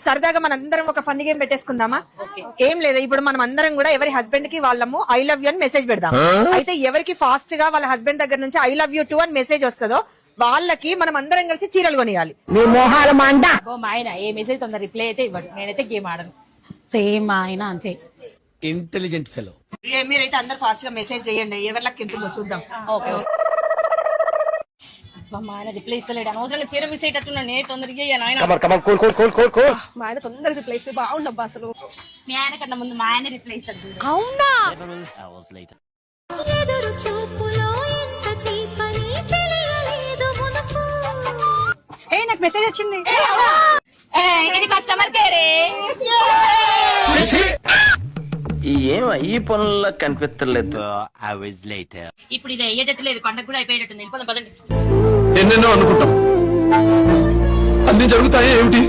సరదాగా మనందరం ఒక ఫన్నీ గేమ్ పెట్టేసుకుందామా? ఏం లేదు, ఇప్పుడు మనం అందరం కూడా ఎవరి హస్బెండ్ కి వాళ్ళము ఐ లవ్ యూ అని మెసేజ్ పెడదాం. అయితే ఎవరికి ఫాస్ట్ గా వాళ్ళ హస్బెండ్ దగ్గర నుంచి ఐ లవ్ యూ టూ అని మెసేజ్ వస్తుందో వాళ్ళకి మనం అందరం కలిసి చీరలు కొనియాలి. మా ఆయన ఏ మెసేజ్ తొందర రిప్లై అయితే ఇవ్వడు. నేనైతే గేమ్ ఆడను. సేమ్ మా ఆయన అంతే. Intelligent fellow. మీరైతే అందరు ఫాస్ట్ గా మెసేజ్ చేయండి, ఎవరి లక్ ఎంతుందో చూద్దాం. ఓకే మా ఆయన రిప్లై ఇస్తలేడు. అనవసరంగా చీర మిస్ అయ్యేటట్టున్నా. నేను తొందరగా మా ఆయన తొందరగా రిప్లై ఇస్తే బాగుండబ్బా. అసలు మీ ఆయన కన్నా ముందు మా ఆయన రిప్లై ఇస్తాడు. అవునా? నాకు మెసేజ్ వచ్చింది. ఇది కస్టమర్ కేరే. ఈ పనుల్లో కనిపించలేదు. ఇప్పుడు ఇది అయ్యేటట్టు లేదు. పండగ కూడా అయిపోయేటట్టుంది. వెళ్ళిపోదాం పదండి. ఎన్నెన్నో అనుకుంటాం, అన్ని జరుగుతాయి ఏమిటి?